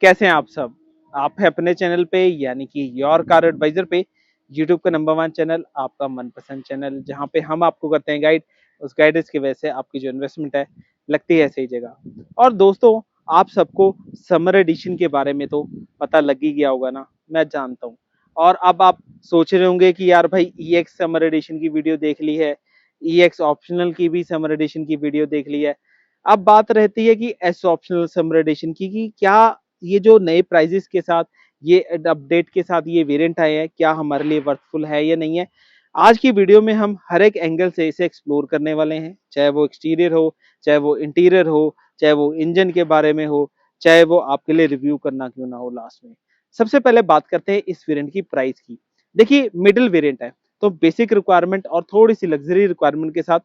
कैसे हैं आप सब। आप है अपने चैनल पे यानी कि योर कार एडवाइजर पे, यूट्यूब का नंबर 1 चैनल, आपका मनपसंद चैनल, जहाँ पे हम आपको करते हैं गाइड। उस गाइडेंस की वजह से आपकी जो इन्वेस्टमेंट है लगती है सही जगह। और दोस्तों, आप सबको समर एडिशन के बारे में तो पता लग ही गया होगा ना, मैं जानता हूँ। और अब आप सोच रहे होंगे कि यार भाई EX समर एडिशन की वीडियो देख ली है, EX ऑप्शनल की भी समर एडिशन की वीडियो देख ली है। अब बात रहती है कि एस ऑप्शनल समर एडिशन की, कि क्या ये जो नए प्राइजेस के साथ, ये अपडेट के साथ ये वेरिएंट आए हैं, क्या हमारे लिए वर्थफुल है या नहीं है। आज की वीडियो में हम हर एक एंगल से इसे एक्सप्लोर करने वाले हैं, चाहे वो एक्सटीरियर हो, चाहे वो इंटीरियर हो, चाहे वो इंजन के बारे में हो, चाहे वो आपके लिए रिव्यू करना क्यों ना हो लास्ट में। सबसे पहले बात करते हैं इस वेरिएंट की प्राइस की। देखिए, मिडिल वेरिएंट है, तो बेसिक रिक्वायरमेंट और थोड़ी सी लग्जरी रिक्वायरमेंट के साथ।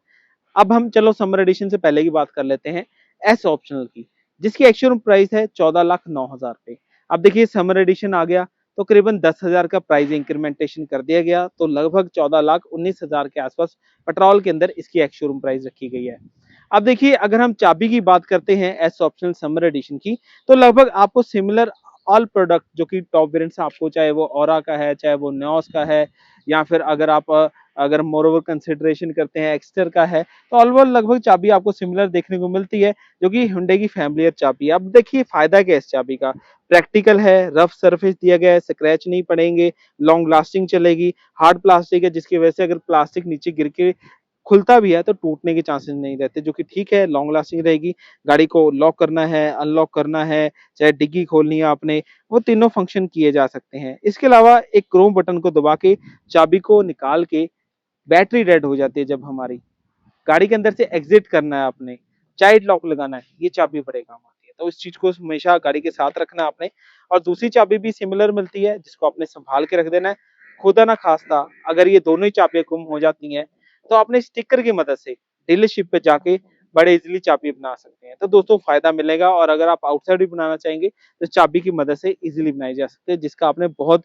अब हम चलो समर एडिशन से पहले की बात कर लेते हैं एस ऑप्शनल की, जिसकी एक्चुअल प्राइस है 14,09,000 पे। अब देखिए, समर एडिशन आ गया तो करीबन 10,000 का प्राइस इंक्रीमेंटेशन कर दिया गया, तो लगभग 14,19,000 के आसपास पेट्रोल के अंदर इसकी एक्चुअल प्राइस रखी गई है। अब देखिए, अगर हम चाबी की बात करते हैं एस ऑप्शनल समर एडिशन की, तो लगभग आपको सिमिलर ऑल प्रोडक्ट जो कि टॉप वेरिएंट्स आपको, चाहे वो ओरा का है, चाहे वो न्योस का है, या फिर अगर आप अगर मोरओवर कंसिडरेशन करते हैं एक्स्टर का है, तो ऑलओवर लगभग चाबी आपको सिमिलर देखने को मिलती है, जो कि हुंडई की फैमिलियर चाबी है। अब देखिए, फायदा क्या है इस चाबी का। प्रैक्टिकल है, रफ सरफेस दिया गया है, स्क्रैच नहीं पड़ेंगे, लॉन्ग लास्टिंग चलेगी। हार्ड प्लास्टिक है, जिसकी वजह से अगर प्लास्टिक नीचे गिर के खुलता भी है तो टूटने के चांसेस नहीं रहते, जो कि ठीक है, लॉन्ग लास्टिंग रहेगी। गाड़ी को लॉक करना है, अनलॉक करना है, चाहे डिग्गी खोलनी है आपने, वो तीनों फंक्शन किए जा सकते हैं। इसके अलावा एक क्रोम बटन को दबा के चाबी को निकाल के बैटरी डेड हो जाती है, जब हमारी गाड़ी के अंदर से एग्जिट करना है आपने, चाइल्ड लॉक लगाना है, ये चाबी बड़े काम आती है। तो इस चीज को हमेशा गाड़ी के साथ रखना आपने। और दूसरी चाबी भी सिमिलर मिलती है, जिसको आपने संभाल के रख देना है। खुदा ना खास्ता अगर ये दोनों ही चाबियां गुम हो जाती हैं, तो आपने स्टिकर की मदद से डीलरशिप पे जाके बड़े इजीली चाबी बना सकते हैं। तो दोस्तों, फायदा मिलेगा। और अगर आप आउटसाइड भी बनाना चाहेंगे तो चाबी की मदद से इजीली बनाई जा सकती है, जिसका आपने बहुत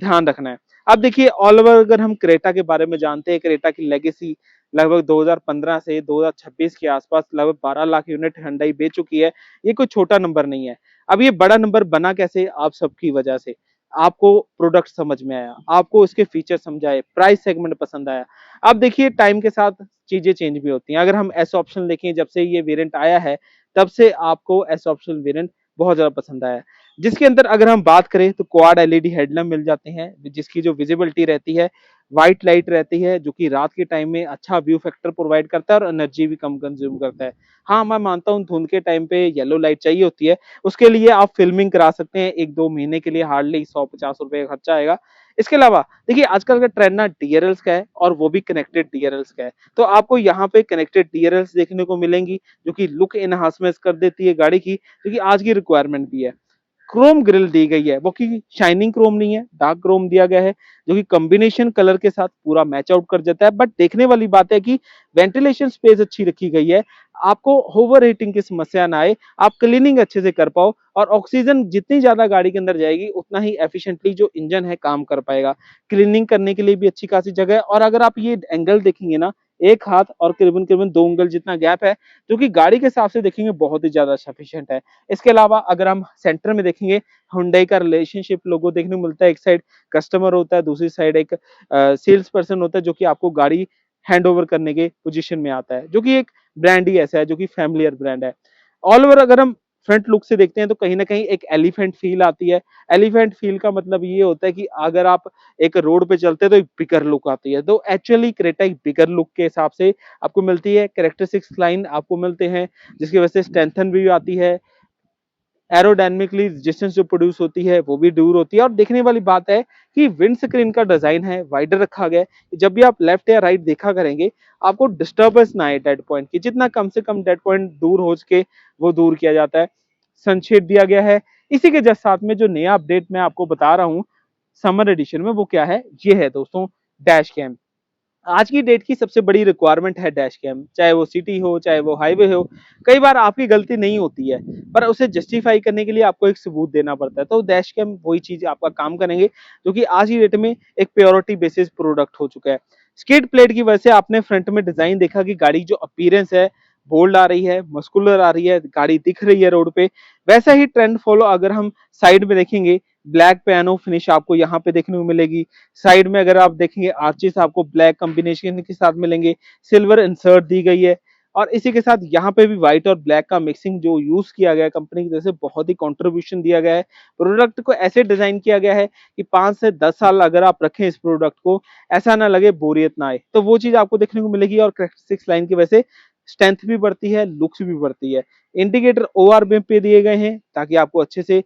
ध्यान रखना है। अब देखिए, ऑल ओवर अगर हम क्रेटा के बारे में जानते हैं, क्रेटा की लेगेसी लगभग 2015 से 2026 के आसपास लगभग 12 लाख यूनिट हुंडई बेच चुकी है। ये कोई छोटा नंबर नहीं है। अब ये बड़ा नंबर बना कैसे? आप सबकी वजह से। आपको प्रोडक्ट समझ में आया, आपको इसके फीचर समझ आए, प्राइस सेगमेंट पसंद आया। अब देखिए, टाइम के साथ चीजें चेंज भी होती हैं। अगर हम एस ऑप्शन देखें, जब से ये वेरिएंट आया है, तब से आपको एस ऑप्शन वेरिएंट बहुत ज्यादा पसंद आया। जिसके अंदर अगर हम बात करें तो क्वाड एलईडी हेडलैम्प मिल जाते हैं, जिसकी जो विजिबिलिटी रहती है, व्हाइट लाइट रहती है, जो कि रात के टाइम में अच्छा व्यू फैक्टर प्रोवाइड करता है और एनर्जी भी कम कंज्यूम करता है। हाँ, मैं मानता हूँ धुंध के टाइम पे येलो लाइट चाहिए होती है, उसके लिए आप फिल्मिंग करा सकते हैं। 1-2 महीने के लिए हार्डली 150 रुपए का खर्चा आएगा। इसके अलावा देखिए, आजकल का ट्रेंड ना डीआरएल्स का है, और वो भी कनेक्टेड डीआरएल्स का है। तो आपको यहाँ पे कनेक्टेड डीआरएल्स देखने को मिलेंगी, जो कि लुक एनहांसमेंट कर देती है गाड़ी की, जो कि आज की रिक्वायरमेंट भी है। क्रोम ग्रिल दी गई है, वो की शाइनिंग क्रोम नहीं है, डार्क क्रोम दिया गया है, जो कि कॉम्बिनेशन कलर के साथ पूरा मैच आउट कर जाता है। बट देखने वाली बात है कि वेंटिलेशन स्पेस अच्छी रखी गई है, आपको ओवर हीटिंग की समस्या ना आए, आप क्लीनिंग अच्छे से कर पाओ, और ऑक्सीजन जितनी ज्यादा गाड़ी के अंदर जाएगी उतना ही एफिशिएंटली जो इंजन है काम कर पाएगा। क्लीनिंग करने के लिए भी अच्छी खासी जगह है। और अगर आप ये एंगल देखेंगे ना, एक हाथ और करीबन करीबन 2 उंगल जितना गैप है, जो कि गाड़ी के हिसाब से देखेंगे बहुत ही ज्यादा सफिशिएंट है। इसके अलावा अगर हम सेंटर में देखेंगे, हुंडई का रिलेशनशिप लोगो देखने को मिलता है। एक साइड कस्टमर होता है, दूसरी साइड एक सेल्स पर्सन होता है, जो कि आपको गाड़ी हैंड ओवर करने के पोजीशन में आता है, जो कि एक ब्रांड ही ऐसा है, जो कि फैमिलियर ब्रांड है। ऑल ओवर अगर हम फ्रंट लुक से देखते हैं, तो कहीं ना कहीं एक एलिफेंट फील आती है। एलिफेंट फील का मतलब ये होता है कि अगर आप एक रोड पे चलते हैं तो एक बिगर लुक आती है। तो एक्चुअली क्रेटा एक बिगर लुक के हिसाब से आपको मिलती है। कैरेक्टरिस्टिक्स लाइन आपको मिलते हैं, जिसकी वजह से स्ट्रेंथन भी आती है। एरोडायनेमिकली रेजिस्टेंस जो प्रोड्यूस होती है वो भी दूर होती है। और देखने वाली बात है कि विंड स्क्रीन का डिजाइन है, वाइडर रखा गया है। जब भी आप लेफ्ट या राइट देखा करेंगे, आपको डिस्टर्बेंस ना आए डेड पॉइंट की, जितना कम से कम डेड पॉइंट दूर हो सके वो दूर किया जाता है। सनशेड दिया गया है। इसी के जस्ट साथ में जो नया अपडेट मैं आपको बता रहा हूँ समर एडिशन में, वो क्या है? ये है दोस्तों, डैश कैम। आज की डेट की सबसे बड़ी रिक्वायरमेंट है डैश कैम, चाहे वो सिटी हो, चाहे वो हाईवे हो। कई बार आपकी गलती नहीं होती है, पर उसे जस्टिफाई करने के लिए आपको एक सबूत देना पड़ता है। तो डैश कैम वही चीज आपका काम करेंगे, जो कि आज की डेट में एक प्योरिटी बेसिस प्रोडक्ट हो चुका है। स्किड प्लेट की वजह से आपने फ्रंट में डिजाइन देखा कि गाड़ी जो अपीयरेंस है बोल्ड आ रही है, मस्कुलर आ रही है, गाड़ी दिख रही है रोड पे। वैसा ही ट्रेंड फॉलो अगर हम साइड में देखेंगे, ब्लैक पियानो फिनिश आपको यहाँ पे देखने को मिलेगी। साइड में अगर आप देखेंगे आर्चेस आपको ब्लैक कॉम्बिनेशन के साथ मिलेंगे, सिल्वर इंसर्ट दी गई है। और इसी के साथ यहाँ पे भी व्हाइट और ब्लैक का मिक्सिंग जो यूज किया गया है कंपनी की तरफ से, बहुत ही कंट्रीब्यूशन दिया गया है। प्रोडक्ट को ऐसे डिजाइन किया गया है कि 5 से 10 साल अगर आप रखें इस प्रोडक्ट को, ऐसा ना लगे, बोरियत ना आए। तो वो चीज आपको देखने को मिलेगी। और करेक्टरिस्टिक्स लाइन की वजह से स्ट्रेंथ भी बढ़ती है, लुक्स भी बढ़ती है। इंडिकेटर ओआर बीम पे दिए गए हैं ताकि आपको अच्छे से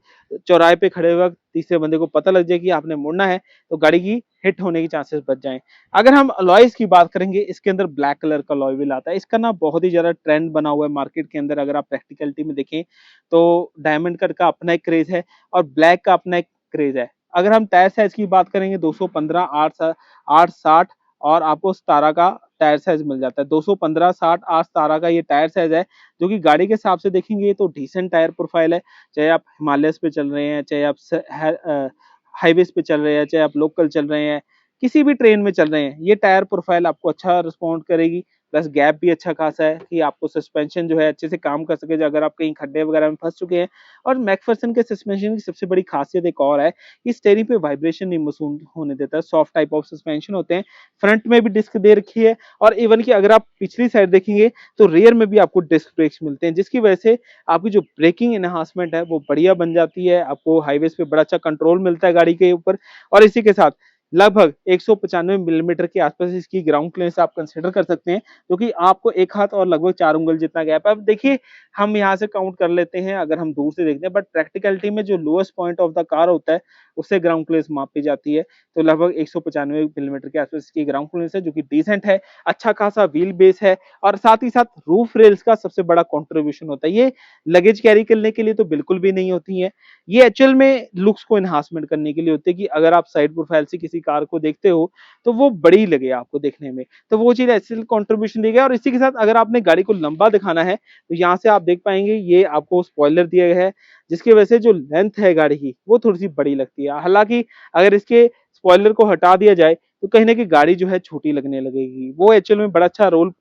चौराहे पे खड़े वक्त तीसरे बंदे को पता लग जाए कि आपने मुड़ना है, तो गाड़ी की हिट होने के चांसेस बच जाएं। अगर हम अलॉयज की बात करेंगे, इसके अंदर ब्लैक कलर का अलॉय व्हील आता है। इसका ना बहुत ही ज्यादा ट्रेंड बना हुआ है मार्केट के अंदर। अगर आप प्रैक्टिकलिटी में देखें तो डायमंड कट का अपना एक क्रेज है और ब्लैक का अपना एक क्रेज है। अगर हम टायर साइज की बात करेंगे, 215, 860 और आपको 17 का टायर साइज मिल जाता है। 215, 60, 8, 17 का ये टायर साइज है, जो कि गाड़ी के हिसाब से देखेंगे तो डिसेंट टायर प्रोफाइल है। चाहे आप हिमालयस पे चल रहे हैं, चाहे आप हाईवेज पे चल रहे हैं, चाहे आप लोकल चल रहे हैं, किसी भी ट्रेन में चल रहे हैं, ये टायर प्रोफाइल आपको अच्छा रिस्पॉन्ड करेगी। प्लस गैप भी अच्छा खासा है कि आपको सस्पेंशन जो है अच्छे से काम कर सके, जो अगर आप कहीं खड्डे वगैरह में फंस चुके हैं। और मैकफर्सन के सस्पेंशन की सबसे बड़ी खासियत एक और है कि स्टीयरिंग पे वाइब्रेशन नहीं महसूस होने देता है। सॉफ्ट टाइप ऑफ सस्पेंशन होते हैं। फ्रंट में भी डिस्क दे रखी है और इवन कि अगर आप पिछली साइड देखेंगे तो रियर में भी आपको डिस्क ब्रेक्स मिलते हैं, जिसकी वजह से आपकी जो ब्रेकिंग एनहांसमेंट है वो बढ़िया बन जाती है। आपको हाईवेज पे बड़ा अच्छा कंट्रोल मिलता है गाड़ी के ऊपर। और इसी के साथ लगभग 195 मिलीमीटर के आसपास इसकी ग्राउंड क्लियरेंस आप कंसीडर कर सकते हैं, जो कि आपको एक हाथ और लगभग 4 उंगल जितना गैप है। अब देखिए, हम यहाँ से काउंट कर लेते हैं अगर हम दूर से देखते हैं, बट प्रैक्टिकलिटी में जो lowest point of the car होता है उससे ग्राउंड क्लियरेंस मापी जाती है। तो लगभग 195 मिलीमीटर के आसपास इसकी ग्राउंड क्लियरेंस है, जो कि डिसेंट है। अच्छा खासा व्हील बेस है और साथ ही साथ रूफ रेल्स का सबसे बड़ा कॉन्ट्रीब्यूशन होता है। ये लगेज कैरी करने के लिए तो बिल्कुल भी नहीं होती है, ये एक्चुअल में लुक्स को एनहांसमेंट करने के लिए होते हैं कि अगर आप साइड प्रोफाइल से किसी कार को देखते हो तो वो बड़ी लगे आपको देखने में। तो वो चीज ऐसे कंट्रीब्यूशन दी गया। और इसी के साथ अगर आपने गाड़ी को लंबा दिखाना है तो यहाँ से आप देख पाएंगे ये आपको स्पॉइलर दिया गया है, जिसकी वजह से जो लेंथ है गाड़ी की वो थोड़ी सी बड़ी लगती है। हालांकि अगर इसके स्पॉइलर को हटा दिया जाए तो कहीं ना कहीं गाड़ी जो है छोटी लगने लगेगी। वो एक्चुअल में बड़ा अच्छा रोल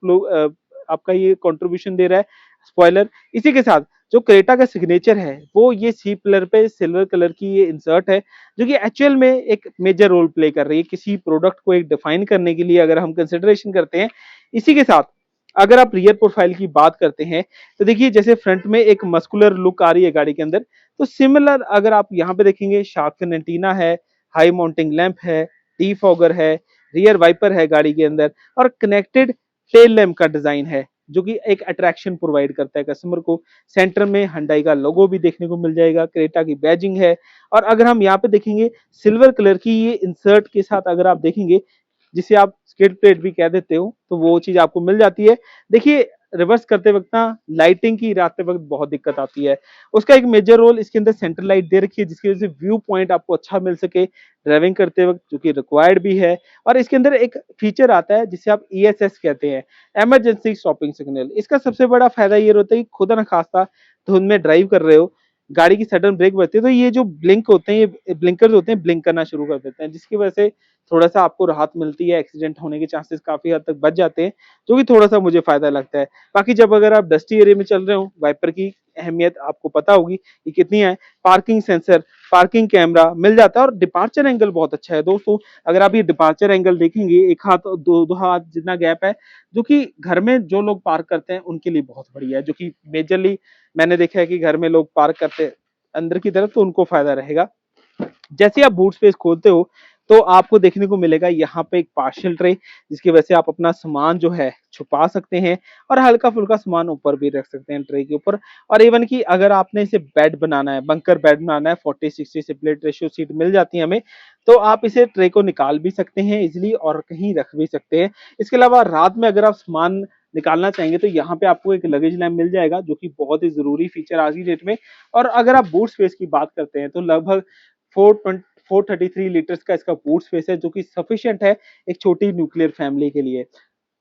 आपका ये कंट्रीब्यूशन दे रहा है स्पॉइलर। इसी के साथ जो क्रेटा का सिग्नेचर है वो ये सी पिलर पे सिल्वर कलर की ये इंसर्ट है, जो कि एक्चुअल में एक मेजर रोल प्ले कर रही है किसी प्रोडक्ट को एक डिफाइन करने के लिए, अगर हम कंसिडरेशन करते हैं। इसी के साथ अगर आप रियर प्रोफाइल की बात करते हैं तो देखिए, जैसे फ्रंट में एक मस्कुलर लुक आ रही है गाड़ी के अंदर, तो सिमिलर अगर आप यहाँ पे देखेंगे, शार्क फिन एंटीना है, हाई माउंटिंग लैंप है, टी फॉगर है, रियर वाइपर है गाड़ी के अंदर, और कनेक्टेड टेल लैंप का डिजाइन है, जो कि एक अट्रैक्शन प्रोवाइड करता है कस्टमर को। सेंटर में हुंडई का लोगो भी देखने को मिल जाएगा, क्रेटा की बैजिंग है। और अगर हम यहाँ पे देखेंगे, सिल्वर कलर की ये इंसर्ट के साथ अगर आप देखेंगे, जिसे आप स्किड प्लेट भी कह देते हो, तो वो चीज आपको मिल जाती है। देखिए, रिवर्स करते वक्त ना लाइटिंग की रात वक्त बहुत दिक्कत आती है। उसका एक मेजर रोल इसके अंदर सेंटर लाइट दे रखी है, जिसकी वजह से व्यू पॉइंट आपको अच्छा मिल सके ड्राइविंग करते वक्त, जो कि रिक्वायर्ड भी है। और इसके अंदर एक फीचर आता है जिसे आप ESS कहते हैं, इमरजेंसी स्टॉपिंग सिग्नल। इसका सबसे बड़ा फायदा ये होता है कि खुदा न खास्ता धुंध में ड्राइव कर रहे हो, गाड़ी की सडन ब्रेक बजती है, तो ये जो ब्लिंक होते हैं, ये ब्लिंकर्स होते हैं, ब्लिंक करना शुरू कर देते हैं, जिसकी वजह से थोड़ा सा आपको राहत मिलती है। एक्सीडेंट होने के चांसेस काफी हद तक बच जाते हैं, जो कि थोड़ा सा मुझे फायदा लगता है। बाकी जब अगर आप डस्टी एरिया में चल रहे हो, वाइपर की अहमियत आपको पता होगी कि कितनी है। पार्किंग सेंसर, पार्किंग कैमरा मिल जाता है और डिपार्चर एंगल बहुत अच्छा है दोस्तों। अगर आप ये डिपार्चर एंगल देखेंगे, एक हाथ दो हाथ जितना गैप है, जो कि घर में जो लोग पार्क करते हैं उनके लिए बहुत बढ़िया है, जो कि मेजरली मैंने देखा है कि घर में लोग पार्क करते हैं अंदर की तरफ, तो उनको फायदा रहेगा। जैसे आप बूट स्पेस खोलते हो तो आपको देखने को मिलेगा यहाँ पे एक पार्शियल ट्रे, जिसकी वजह से आप अपना सामान जो है छुपा सकते हैं और हल्का फुल्का सामान ऊपर भी रख सकते हैं ट्रे के ऊपर। और इवन कि अगर आपने इसे बेड बनाना है, बंकर बेड बनाना है, 40-60 स्प्लिट रेशियो सीट मिल जाती है हमें, तो आप इसे ट्रे को निकाल भी सकते हैं इजिली और कहीं रख भी सकते हैं। इसके अलावा रात में अगर आप सामान निकालना चाहेंगे तो यहाँ पे आपको एक लगेज लैम्प मिल जाएगा, जो कि बहुत ही जरूरी फीचर आज की डेट में। और अगर आप बूट स्पेस की बात करते हैं तो लगभग 433 लीटर्स का इसका बूट स्पेस है, जो कि सफिशिएंट है एक छोटी न्यूक्लियर फैमिली के लिए।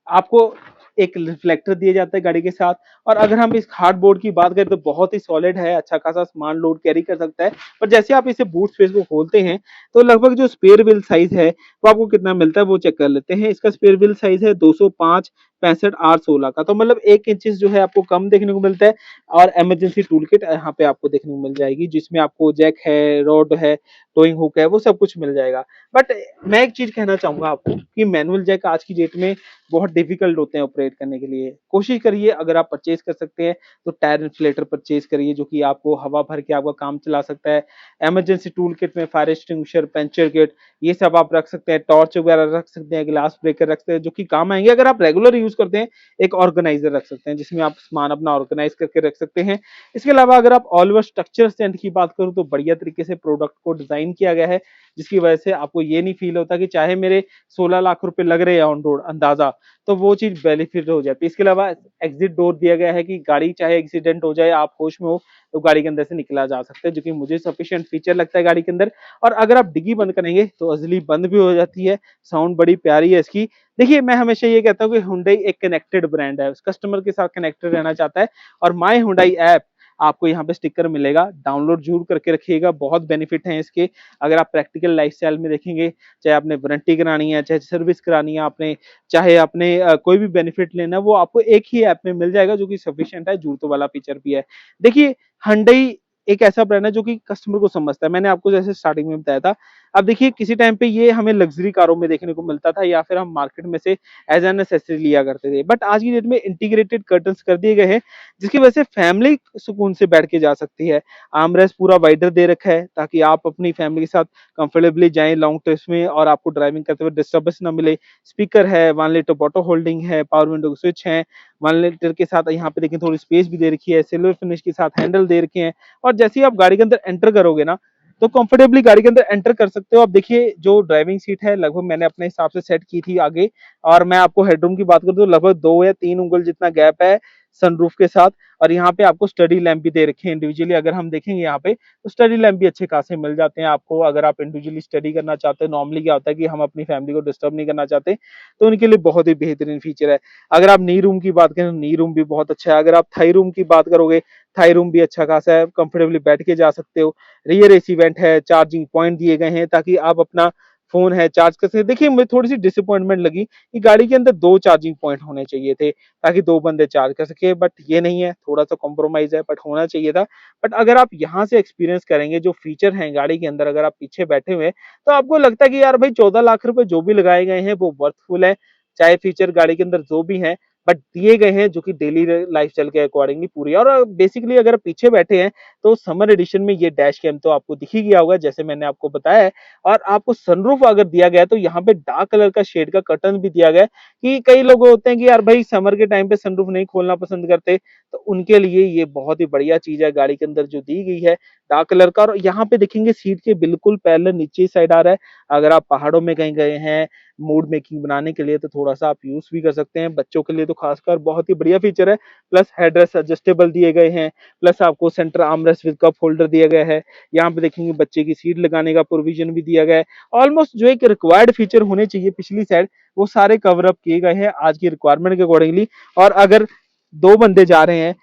आपको एक रिफ्लेक्टर दिया जाता है गाड़ी के साथ। और अगर हम इस हार्डबोर्ड की बात करें तो बहुत ही सॉलिड है, अच्छा खासा सामान लोड कैरी कर सकता है। पर जैसे आप इसे बूट स्पेस को खोलते हैं तो लगभग जो स्पेयर व्हील साइज है वो आपको कितना मिलता है वो चेक कर लेते हैं। इसका स्पेयर व्हील साइज है 205 65 R16 का, तो मतलब 1 इंचेस जो है आपको कम देखने को मिलता है। और इमरजेंसी टूल किट यहाँ पे आपको देखने को मिल जाएगी, जिसमें आपको जैक है, रॉड है, टोइंग हुक है, वो सब कुछ मिल जाएगा। बट मैं एक चीज कहना चाहूंगा आपको कि मैनुअल जैक आज की डेट में बहुत डिफिकल्ट होते हैं ऑपरेट करने के लिए। कोशिश करिए अगर आप परचेज कर सकते हैं तो टायर इन्फ्लेटर परचेज करिए, जो कि आपको हवा भर के आपका काम चला सकता है। इमरजेंसी टूल किट में फायर एक्सटिंग्विशर, पंचर किट, ये सब आप रख सकते हैं। टॉर्च वगैरह रख सकते हैं, ग्लास ब्रेकर रख सकते हैं, जो कि काम आएंगे। अगर आप रेगुलर यूज करते हैं, एक ऑर्गेनाइजर रख सकते हैं, जिसमें आप सामान अपना ऑर्गेनाइज करके रख सकते हैं। इसके अलावा अगर आप ऑल ओवर स्ट्रक्चर स्टैंड की बात करूं तो बढ़िया तरीके से प्रोडक्ट को डिजाइन किया गया है, जिसकी वजह से आपको ये नहीं फील होता कि चाहे मेरे 16 लाख रुपए लग रहे हैं ऑन रोड अंदाजा, तो वो चीज बेनिफिट हो जाती है। इसके अलावा एग्जिट डोर दिया गया है कि गाड़ी चाहे एक्सीडेंट हो जाए, आप होश में हो तो गाड़ी के अंदर से निकला जा सकता है, जो कि मुझे सफिशिएंट फीचर लगता है गाड़ी के अंदर। और अगर आप डिग्गी बंद करेंगे तो अजली बंद भी हो जाती है। साउंड बड़ी प्यारी है इसकी। देखिए, मैं हमेशा ये कहता हूँ कि हुंडई एक कनेक्टेड ब्रांड है, कस्टमर के साथ कनेक्टेड रहना चाहता है। और माई हुंडई ऐप, आपको यहाँ पे स्टिकर मिलेगा, डाउनलोड जरूर करके रखिएगा, बहुत बेनिफिट है इसके। अगर आप प्रैक्टिकल लाइफस्टाइल में देखेंगे, चाहे आपने वारंटी करानी है, चाहे सर्विस करानी है आपने, चाहे आपने कोई भी बेनिफिट लेना है, वो आपको एक ही ऐप में मिल जाएगा, जो कि सफिशिएंट है, जरूरतों वाला फीचर भी है। देखिए, हुंडई एक ऐसा ब्रांड है जो कि कस्टमर को समझता है। मैंने आपको जैसे स्टार्टिंग में बताया था। अब देखिए, किसी टाइम पे ये हमें लग्जरी कारों में देखने को मिलता था, या फिर हम मार्केट में से एज एन एसेसरी लिया करते थे। बट आज की डेट में इंटीग्रेटेड कर्टन्स कर दिए गए हैं, जिसकी वजह से फैमिली सुकून से बैठ के जा सकती है। आर्मरेस्ट पूरा वाइडर दे रखा है, ताकि आप अपनी फैमिली के साथ कंफर्टेबली जाएं लॉन्ग ट्रिप्स में, और आपको ड्राइविंग करते हुए डिस्टर्बेंस ना मिले। स्पीकर है, 1 लीटर बॉटल होल्डिंग है, पावर विंडो के स्विच है। 1 लीटर के साथ यहाँ पे देखिए थोड़ी स्पेस भी दे रखी है, सिल्वर फिनिश के साथ हैंडल दे रखे हैं। और जैसे ही आप गाड़ी के अंदर एंटर करोगे ना, तो कंफर्टेबली गाड़ी के अंदर एंटर कर सकते हो। अब देखिए, जो ड्राइविंग सीट है लगभग मैंने अपने हिसाब से सेट की थी आगे, और मैं आपको हेडरूम की बात करूं तो लगभग 2 या 3 उंगल जितना गैप है सनरूफ के साथ। और यहाँ पे आपको स्टडी लैंप भी दे रखे हैं इंडिविजुअली। अगर हम देखेंगे यहाँ पे, तो स्टडी लैंप भी अच्छे खासे मिल जाते हैं आपको। अगर आप इंडिविजुअली स्टडी करना चाहते हैं, नॉर्मली क्या होता है कि हम अपनी फैमिली को डिस्टर्ब नहीं करना चाहते, तो उनके लिए बहुत ही बेहतरीन फीचर है। अगर आप नी रूम की बात करें, नी रूम भी बहुत अच्छा है। अगर आप थाई रूम की बात करोगे, थाई रूम भी अच्छा खासा है, कंफर्टेबली बैठ के जा सकते हो। रियर एसी वेंट है, चार्जिंग पॉइंट दिए गए हैं, ताकि आप अपना फोन है चार्ज कर सकते। देखिए, मुझे थोड़ी सी डिसअपॉइंटमेंट लगी कि गाड़ी के अंदर 2 चार्जिंग पॉइंट होने चाहिए थे, ताकि 2 बंदे चार्ज कर सके। बट ये नहीं है, थोड़ा सा कॉम्प्रोमाइज है, बट होना चाहिए था। बट अगर आप यहाँ से एक्सपीरियंस करेंगे जो फीचर हैं गाड़ी के अंदर, अगर आप पीछे बैठे हुए हैं, तो आपको लगता है कि यार भाई 14 लाख रुपए जो भी लगाए गए हैं वो वर्थफुल है। चाहे फीचर गाड़ी के अंदर जो भी है, बट दिए गए हैं जो कि डेली लाइफस्टाइल के अकॉर्डिंगली पूरी है। और बेसिकली अगर पीछे बैठे हैं, तो समर एडिशन में ये डैश कैम तो आपको दिख ही गया होगा, जैसे मैंने आपको बताया है। और आपको सनरूफ अगर दिया गया है, तो यहाँ पे डार्क कलर का शेड का कर्टन भी दिया गया है, कि कई लोग होते हैं कि यार भाई समर के टाइम पे सनरूफ नहीं खोलना पसंद करते, तो उनके लिए ये बहुत ही बढ़िया चीज है गाड़ी के अंदर जो दी गई है, डार्क कलर का। और यहाँ पे देखेंगे सीट के बिल्कुल पैरेलल नीचे साइड आ रहा है। अगर आप पहाड़ों में कहीं गए हैं मूड मेकिंग बनाने के लिए, तो थोड़ा सा आप यूज भी कर सकते हैं। बच्चों के लिए तो खासकर बहुत ही बढ़िया फीचर है। प्लस हेडरेस्ट एडजस्टेबल दिए गए हैं, प्लस आपको centre armrest with cup holder दिया गया है। यहाँ पे देखेंगे बच्चे की सीट लगाने का प्रोविजन भी दिया गया है। ऑलमोस्ट जो एक रिक्वायर्ड फीचर होने चाहिए पिछली साइड, वो सारे कवर अप किए गए हैं आज की रिक्वायरमेंट के अकॉर्डिंगली। और अगर 2 बंदे जा रहे हैं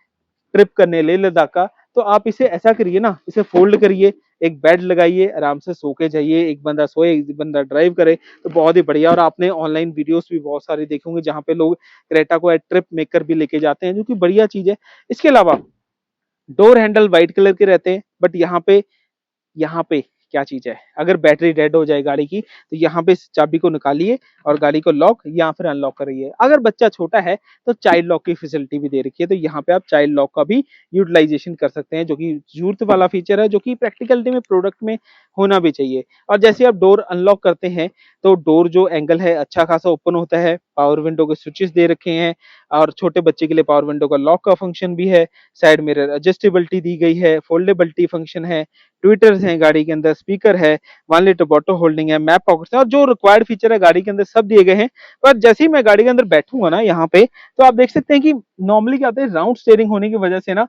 ट्रिप करने ले लद्दाख का, तो आप इसे ऐसा करिए ना, इसे फोल्ड करिए, एक बेड लगाइए, आराम से सो के जाइए, एक बंदा सोए एक बंदा ड्राइव करे, तो बहुत ही बढ़िया। और आपने ऑनलाइन वीडियोस भी बहुत सारी देखी होंगी, जहाँ पे लोग क्रेटा को ट्रिप मेकर भी लेके जाते हैं, जो कि बढ़िया चीज है। इसके अलावा डोर हैंडल व्हाइट कलर के रहते हैं, बट यहाँ पे क्या चीज है, अगर बैटरी डेड हो जाए गाड़ी की, तो यहाँ पे इस चाबी को निकालिए और गाड़ी को लॉक या फिर अनलॉक करिए। अगर बच्चा छोटा है तो चाइल्ड लॉक की फैसिलिटी भी दे रखी है, तो यहाँ पे आप चाइल्ड लॉक का भी यूटिलाइजेशन कर सकते हैं, जो कि जरूरत वाला फीचर है, जो कि प्रैक्टिकलिटी में प्रोडक्ट में होना भी चाहिए। और जैसे आप डोर अनलॉक करते हैं, तो डोर जो एंगल है अच्छा खासा ओपन होता है। पावर विंडो के स्विचेस दे रखे हैं, और छोटे बच्चे के लिए पावर विंडो का लॉक का फंक्शन भी है। साइड मिरर एडजस्टेबिलिटी दी गई है, फोल्डेबिलिटी फंक्शन है, ट्विटर्स हैं गाड़ी के अंदर, स्पीकर है, 1 लीटर बॉटल होल्डिंग है, मैप पॉकेट्स है, और जो रिक्वायर्ड फीचर है गाड़ी के अंदर सब दिए गए हैं। पर जैसे ही मैं गाड़ी के अंदर बैठूंगा ना यहाँ पे, तो आप देख सकते हैं कि नॉर्मली क्या होता है, राउंड स्टीयरिंग होने की वजह से ना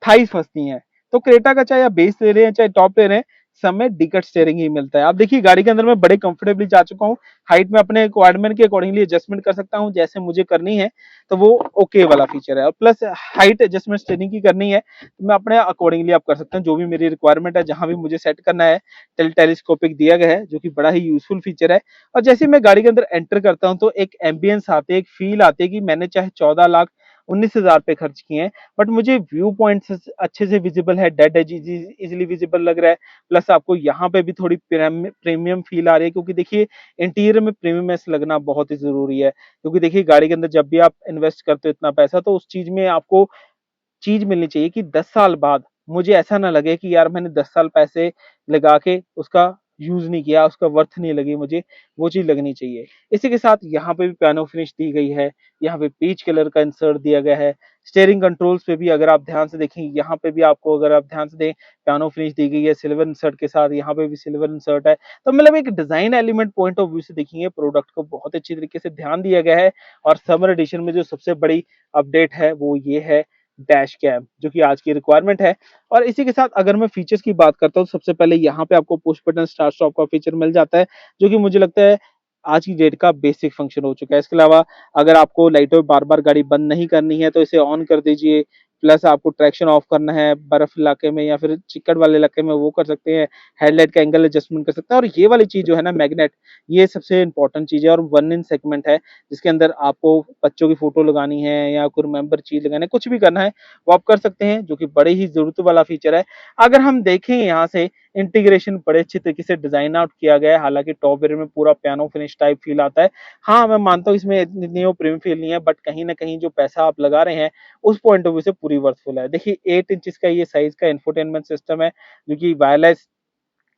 थाइस फंसती हैं। तो क्रेटा का चाहे आप बेस ले रहे हैं चाहे टॉप ले रहे हैं, समय डिकट स्टेयरिंग ही मिलता है। आप देखिए गाड़ी के अंदर मैं बड़े कंफर्टेबली जा चुका हूँ, हाइट में अपने रिक्वायरमेंट के अकॉर्डिंगली एडजस्टमेंट कर सकता हूँ जैसे मुझे करनी है, तो वो ओके वाला फीचर है। और प्लस हाइट एडजस्टमेंट स्टेयरिंग की करनी है तो मैं अपने अकॉर्डिंगली आप कर सकते हैं, जो भी मेरी रिक्वायरमेंट है जहां भी मुझे सेट करना है। टेलीस्कोपिक दिया गया है जो कि बड़ा ही यूजफुल फीचर है। और जैसे मैं गाड़ी के अंदर एंटर करता हूं तो एक एम्बियंस आते है, एक फील आती है कि मैंने चाहे 14,19,000 पे खर्च किए हैं, बट मुझे व्यू पॉइंट्स अच्छे से विजिबल है, डेड एज इजिली विजिबल लग रहा है। प्लस आपको यहाँ पे भी थोड़ी प्रीमियम फील आ रही है, क्योंकि देखिए इंटीरियर में प्रीमियमनेस लगना बहुत ही जरूरी है। क्योंकि देखिए गाड़ी के अंदर जब भी आप इन्वेस्ट करते हो इतना पैसा, तो उस चीज में आपको चीज मिलनी चाहिए कि 10 साल बाद मुझे ऐसा ना लगे कि यार मैंने 10 साल पैसे लगा के उसका यूज नहीं किया, उसका वर्थ नहीं लगी मुझे, वो चीज लगनी चाहिए। इसी के साथ यहाँ पे भी पियानो फिनिश दी गई है, यहाँ पे पीच कलर का इंसर्ट दिया गया है। स्टेयरिंग कंट्रोल्स पे भी अगर आप ध्यान से देखें, यहाँ पे भी आपको अगर आप ध्यान से दें पियानो फिनिश दी गई है सिल्वर इंसर्ट के साथ, यहाँ पे भी सिल्वर इंसर्ट है। तो मतलब एक design element point of view से देखेंगे प्रोडक्ट को बहुत अच्छी तरीके से ध्यान दिया गया है। और समर एडिशन में जो सबसे बड़ी अपडेट है वो ये है डैश कैम, जो कि आज की रिक्वायरमेंट है। और इसी के साथ अगर मैं फीचर्स की बात करता हूँ, सबसे पहले यहाँ पे आपको पुश बटन स्टार्ट स्टॉप का फीचर मिल जाता है, जो कि मुझे लगता है आज की डेट का बेसिक फंक्शन हो चुका है। इसके अलावा अगर आपको लाइटों में बार बार गाड़ी बंद नहीं करनी है तो इसे ऑन कर दीजिए। प्लस आपको ट्रैक्शन ऑफ करना है बर्फ इलाके में या फिर चिकड़ वाले इलाके में, वो कर सकते हैं। हेडलाइट का एंगल एडजस्टमेंट कर सकते हैं। और ये वाली चीज जो है ना मैग्नेट, ये सबसे इंपॉर्टेंट चीज है और वन इन सेगमेंट है, जिसके अंदर आपको बच्चों की फोटो लगानी है या कोई रिमेंबर चीज लगाना है, कुछ भी करना है वो आप कर सकते हैं, जो कि बड़े ही जरूरत वाला फीचर है। अगर हम देखें यहाँ से इंटीग्रेशन बड़े अच्छे तरीके से डिजाइन आउट किया गया है। हालांकि टॉप वेरिएंट में पूरा पियानो फिनिश टाइप फील आता है। हाँ मैं मानता हूँ इसमें इतनी वो प्रीमियम फील नहीं है, बट कहीं ना कहीं जो पैसा आप लगा रहे हैं उस पॉइंट ऑफ व्यू से पूरी वर्थफुल है। देखिए 8 इंच का ये साइज का इंफोटेनमेंट सिस्टम है, जो कि wireless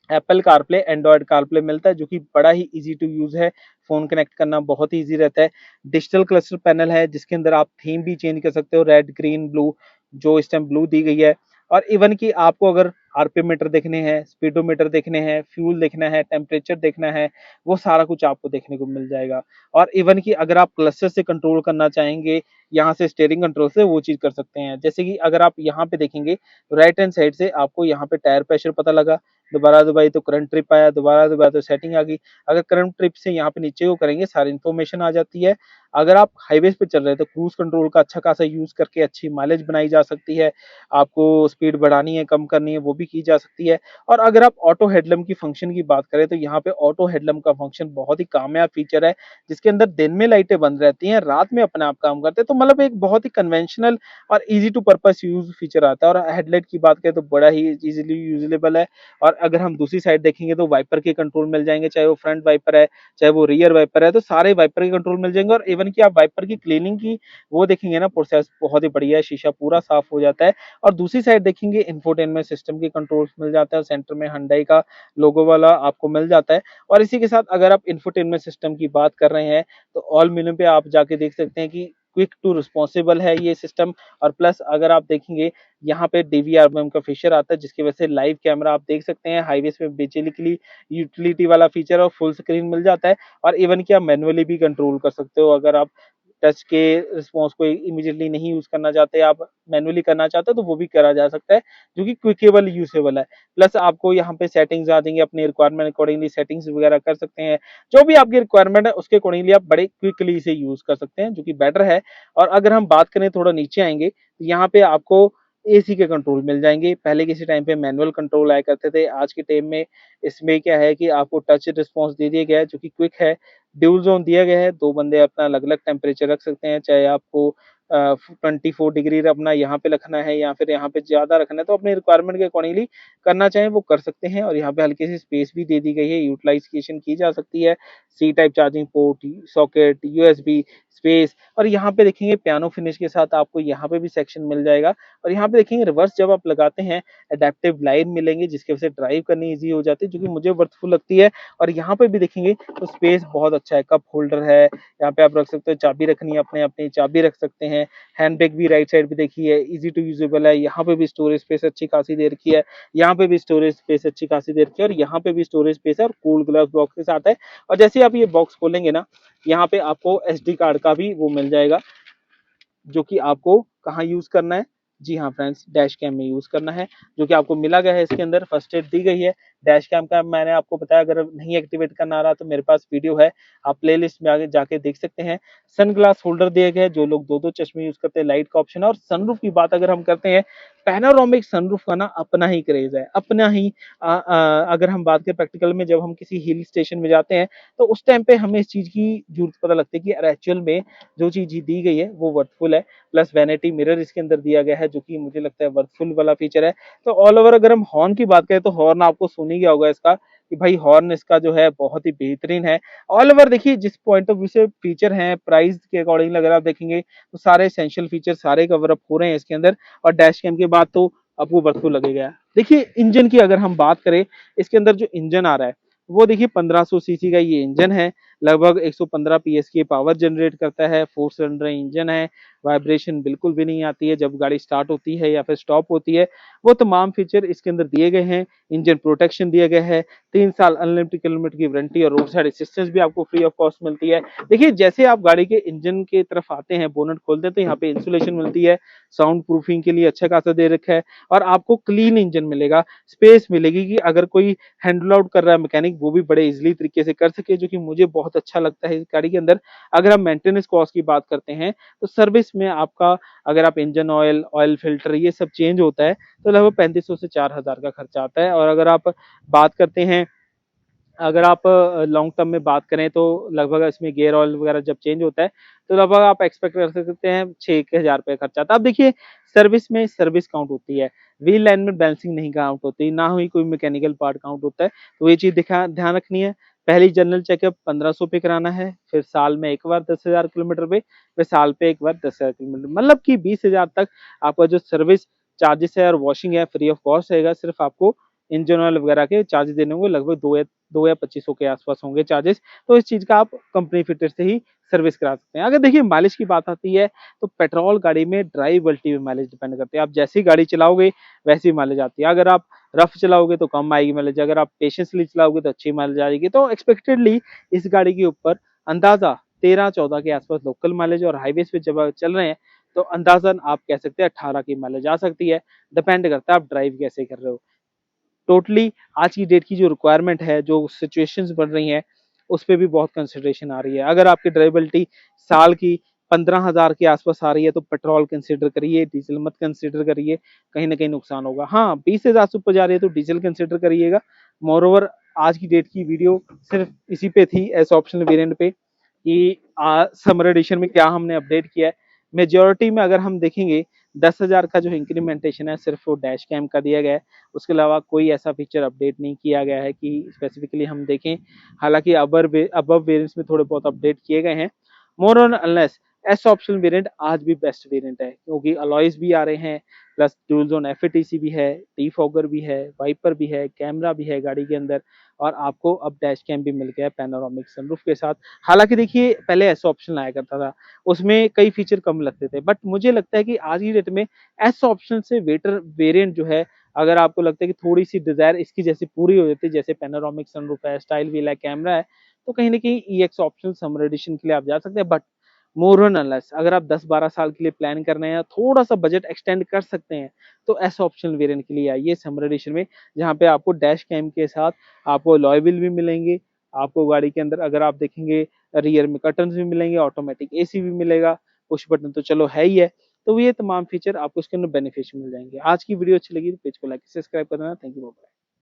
Apple CarPlay Android CarPlay मिलता है, जो कि बड़ा ही इजी टू यूज है। फोन कनेक्ट करना बहुत ही इजी रहता है। डिजिटल क्लस्टर पैनल है जिसके अंदर आप थीम भी चेंज कर सकते हो, रेड ग्रीन ब्लू, जो इस टाइम ब्लू दी गई है। और इवन कि आपको अगर आरपीएम मीटर देखने हैं, स्पीडोमीटर देखने हैं, फ्यूल देखना है, टेम्परेचर देखना है, वो सारा कुछ आपको देखने को मिल जाएगा। और इवन कि अगर आप क्लस्टर से कंट्रोल करना चाहेंगे, यहाँ से स्टेयरिंग कंट्रोल से, वो चीज कर सकते हैं। जैसे कि अगर आप यहाँ पे देखेंगे तो राइट हैंड साइड से आपको यहाँ पे टायर प्रेशर पता लगा, दोबारा दबाई तो करंट ट्रिप आया, दोबारा दबाया तो सेटिंग आ गई। अगर करंट ट्रिप से यहाँ पे नीचे को करेंगे सारी इन्फॉर्मेशन आ जाती है। अगर आप हाईवे पे चल रहे हैं तो क्रूज कंट्रोल का अच्छा खासा यूज करके अच्छी माइलेज बनाई जा सकती है। आपको स्पीड बढ़ानी है, कम करनी है, वो भी की जा सकती है। और अगर आप ऑटो हेडलैम्प की फंक्शन की बात करें तो यहाँ पे ऑटो हेडलैम्प का फंक्शन बहुत ही कामयाब फीचर है, जिसके अंदर दिन में लाइटें बंद रहती हैं, रात में अपने आप काम करते हैं। तो मतलब एक बहुत ही कन्वेंशनल और easy to purpose use feature आता है। और हेडलाइट की बात करें तो बड़ा ही इजीली यूजेबल है। और अगर हम दूसरी साइड देखेंगे तो वाइपर के कंट्रोल मिल जाएंगे, चाहे वो फ्रंट वाइपर है चाहे वो रियर वाइपर है, तो सारे वाइपर के कंट्रोल मिल जाएंगे। और इवन कि आप वाइपर की क्लीनिंग की वो देखेंगे ना, प्रोसेस बहुत ही बढ़िया है, शीशा पूरा साफ हो जाता है। और दूसरी साइड देखेंगे इंफोटेनमेंट सिस्टम के कंट्रोल्स मिल जाता है, सेंटर में Hyundai का लोगो वाला आपको मिल जाता है। और इसी के साथ अगर आप इंफोटेनमेंट सिस्टम की बात कर रहे हैं तो ऑल मेन्यू पे आप जाके देख सकते हैं कि क्विक टू रिस्पॉन्सिबल है ये सिस्टम। और प्लस अगर आप देखेंगे यहाँ पे डीवीआरएम का फीचर आता है, जिसकी वजह से लाइव कैमरा आप देख सकते हैं। हाईवेज में बेसिकली यूटिलिटी वाला फीचर और फुल स्क्रीन मिल जाता है। और इवन कि आप मैनुअली भी कंट्रोल कर सकते हो, अगर आप टच के रिस्पॉन्स को इमीडिएटली नहीं यूज करना चाहते, आप मैनुअली करना चाहते हो तो वो भी करा जा सकता है, जो कि क्विकेबल यूजेबल है। प्लस आपको यहाँ पे सेटिंग्स आ देंगे, अपने रिक्वायरमेंट अकॉर्डिंगली सेटिंग्स वगैरह कर सकते हैं। जो भी आपकी रिक्वायरमेंट है उसके अकॉर्डिंगली आप बड़े क्विकली इसे यूज कर सकते हैं, जो कि बेटर है। और अगर हम बात करें थोड़ा नीचे आएंगे तो यहाँ पे आपको एसी के कंट्रोल मिल जाएंगे। पहले किसी टाइम पे मैनुअल कंट्रोल आया करते थे, आज के टाइम में इसमें क्या है कि आपको टच रिस्पॉन्स दे दिया गया है, जो कि क्विक है। ड्यूल जोन दिया गया है, दो बंदे अपना अलग अलग टेम्परेचर रख सकते हैं, चाहे आपको 24 डिग्री अपना यहाँ पे रखना है या फिर यहाँ पे ज्यादा रखना है, तो अपने रिक्वायरमेंट के अकॉर्डिंगली करना चाहें वो कर सकते हैं। और यहाँ पे हल्की सी स्पेस भी दे दी गई है, यूटिलाइजेशन की जा सकती है। C type charging port, socket, USB space. और यहाँ पे देखेंगे पियानो फिनिश के साथ आपको यहाँ पे भी सेक्शन मिल जाएगा। और यहाँ पे देखेंगे रिवर्स जब आप लगाते हैं एडेप्टिव लाइन मिलेंगे, जिसकी वजह से ड्राइव करनी इजी हो जाती है, जो कि मुझे वर्थफुल लगती है। और यहाँ पे भी देखेंगे तो स्पेस बहुत अच्छा है, कप होल्डर है, यहाँ पे आप रख सकते हो, चाबी रखनी है अपने अपनी चाबी रख सकते हैं। हैंड ब्रेक भी राइट साइड पे देखिए इजी टू यूजेबल है। यहाँ पे भी स्टोरेज स्पेस अच्छी खासी दे रखी है, यहाँ पे भी स्टोरेज स्पेस अच्छी खासी दे रखी है, और यहाँ पे भी स्टोरेज स्पेस है और कूल ग्लास बॉक्स के साथ है। और जैसे ही आप ये बॉक्स खोलेंगे ना, यहाँ पे आपको एसडी कार्ड का भी वो मिल जाएगा, जो कि आपको कहाँ यूज करना है। जी हाँ फ्रेंड्स, डैश कैम में यूज करना है, जो कि आपको मिला गया है। इसके अंदर फर्स्ट एड दी गई है, डैश कैम का मैंने आपको बताया, अगर नहीं एक्टिवेट करना आ रहा तो मेरे पास वीडियो है, आप प्लेलिस्ट में आगे जाके देख सकते हैं। सनग्लास होल्डर दिए गए हैं, जो लोग 2-2 चश्मे यूज करते हैं, लाइट का ऑप्शन है। और सनरूफ की बात अगर हम करते हैं, पैनोरामिक सनरूफ का ना अपना ही क्रेज है, अपना ही अगर हम बात करें प्रैक्टिकल में, जब हम किसी हिल स्टेशन में जाते हैं तो उस टाइम पे हमें इस चीज की जरूरत पता लगती है कि एक्चुअल में जो चीज दी गई है वो वर्थफुल है। प्लस वैनिटी मिरर इसके अंदर दिया गया है, जो कि मुझे लगता है वर्थफुल वाला फीचर है। तो ऑल ओवर अगर हम हॉर्न की बात करें तो हॉर्न आपको सुन ही गया होगा इसका, कि भाई हॉर्न इसका जो है बहुत ही बेहतरीन है। ऑल ओवर देखिए, जिस पॉइंट ऑफ व्यू से फीचर हैं, प्राइस के अकॉर्डिंग अगर आप देखेंगे तो सारे एसेंशियल फीचर सारे कवर अप हो रहे हैं इसके अंदर। और डैश कैम के बाद तो आपको वर्थफुल लगेगा। देखिए इंजन की अगर हम बात करें, इसके अंदर जो इंजन आ रहा है वो देखिए 1500 सीसी का ये इंजन है, लगभग 115 पीएस की पावर जनरेट करता है, 4 सिलेंडर इंजन है, वाइब्रेशन बिल्कुल भी नहीं आती है जब गाड़ी स्टार्ट होती है या फिर स्टॉप होती है। वो तमाम फीचर इसके अंदर दिए गए हैं। इंजन प्रोटेक्शन दिया गया है, 3 साल अनलिमिटेड किलोमीटर की वारंटी और रोड साइड असिस्टेंस भी आपको फ्री ऑफ कॉस्ट मिलती है। देखिए जैसे आप गाड़ी के इंजन की तरफ आते हैं, बोनट खोलते हैं, तो यहाँ पे इंसुलेशन मिलती है, साउंड प्रूफिंग के लिए अच्छा खासा दे रखा है। और आपको क्लीन इंजन मिलेगा, स्पेस मिलेगी कि अगर कोई हैंडल आउट कर रहा है मैकेनिक, वो भी बड़े इजीली तरीके से कर सके, जो कि मुझे बहुत अच्छा लगता है इस गाड़ी के अंदर। अगर हम मेंटेनेंस कॉस्ट की बात करते हैं तो सर्विस में आपका, अगर आप इंजन ऑयल, ऑयल फिल्टर ये सब चेंज होता है तो लगभग 3500 से 4000 का खर्चा आता है। और अगर आप बात करते हैं, अगर आप लॉन्ग टर्म में बात करें तो लगभग इसमें गियर ऑयल वगैरह जब चेंज होता है तो लगभग आप एक्सपेक्ट कर सकते हैं 6-1000 रुपये खर्चा आता है। अब देखिए सर्विस में सर्विस काउंट होती है, व्हील लाइन में बैलेंसिंग नहीं काउंट होती, ना ही कोई मैकेनिकल पार्ट काउंट होता है। तो ये चीज ध्यान रखनी है। पहली जनरल चेकअप 1500 पे कराना है, फिर साल में एक बार 10,000 किलोमीटर पे, फिर साल पे एक बार 10,000 किलोमीटर, मतलब कि 20,000 तक आपका जो सर्विस चार्जेस है और वॉशिंग है फ्री ऑफ कॉस्ट रहेगा। सिर्फ आपको इंजन ऑयल वगैरह के चार्जेस देने होंगे, लगभग 2 या 2500 के आसपास होंगे चार्जेस। तो इस चीज का आप कंपनी फिटर से ही सर्विस करा सकते हैं। अगर देखिए माइलेज की बात आती है तो पेट्रोल गाड़ी में ड्राइवेबिलिटी पे माइलेज डिपेंड करते हैं। आप जैसी गाड़ी चलाओगे वैसी माइलेज आती है। अगर आप रफ चलाओगे तो कम आएगी माइलेज, अगर आप पेशेंसली चलाओगे तो अच्छी माइलेज आएगी। तो एक्सपेक्टेडली इस गाड़ी के ऊपर अंदाजा 13-14 के आसपास लोकल माइलेज, और हाईवे पे जब चल रहे हैं तो अंदाजन आप कह सकते हैं 18 की माइलेज आ सकती है। डिपेंड करता है आप ड्राइव कैसे कर रहे हो। टोटली आज की डेट की जो रिक्वायरमेंट है, जो सिचुएशंस बन रही हैं, उस पे भी बहुत कंसिडरेशन आ रही है। अगर आपकी ड्राइवेबिलिटी साल की 15,000 के आसपास आ रही है तो पेट्रोल कंसिडर करिए, डीजल मत कंसिडर करिए, कहीं ना कहीं नुकसान होगा। हाँ 20,000 से ऊपर जा रही है तो डीजल कंसिडर करिएगा। मोर ओवर आज की डेट की वीडियो सिर्फ इसी पे थी, एस ऑप्शनल वेरिएंट पे, कि समर एडिशन में क्या हमने अपडेट किया है। मेजोरिटी में अगर हम देखेंगे 10,000 का जो इंक्रीमेंटेशन है सिर्फ वो डैश कैम का दिया गया है, उसके अलावा कोई ऐसा फीचर अपडेट नहीं किया गया है कि स्पेसिफिकली हम देखें। हालांकि अबव वेरिएंट्स में थोड़े बहुत अपडेट किए गए हैं। More on unless S optional variant आज भी बेस्ट वेरिएंट है, क्योंकि अलॉयज भी आ रहे हैं, प्लस ड्यूल जोन एफएटीसी भी है, टी-फॉगर भी है, वाइपर भी है, कैमरा भी है गाड़ी के अंदर, और आपको अब डैश कैम भी मिल गया है पैनोरामिक सनरूफ के साथ। हालांकि देखिए पहले एस ऑप्शन आया करता था, उसमें कई फीचर कम लगते थे, बट मुझे लगता है कि आज की डेट में एस ऑप्शन से वेटर वेरिएंट जो है, अगर आपको लगता है कि थोड़ी सी डिजायर इसकी जैसे पूरी हो जाती है, जैसे पैनोरामिक सनरूफ है, स्टाइल व्हील है, कैमरा है, तो कहीं ना कहीं ईएक्स ऑप्शनल समर एडिशन के लिए आप जा सकते हैं। बट मोर ऑन अनलेस अगर आप 10-12 साल के लिए प्लान कर रहे हैं, थोड़ा सा बजट एक्सटेंड कर सकते हैं, तो एस ऑप्शनल वेरिएंट के लिए आइए समर एडिशन में, जहाँ पे आपको डैश कैम के साथ आपको अलॉय व्हील भी मिलेंगे। आपको गाड़ी के अंदर अगर आप देखेंगे रियर में कर्टन्स भी मिलेंगे, ऑटोमेटिक एसी भी मिलेगा, पुश बटन तो चलो है ही है। तो ये तमाम फीचर आपको इसके अंदर बेनिफिशियल मिल जाएंगे। आज की वीडियो अच्छी लगी तो पेज को लाइक सब्सक्राइब करना। Thank you.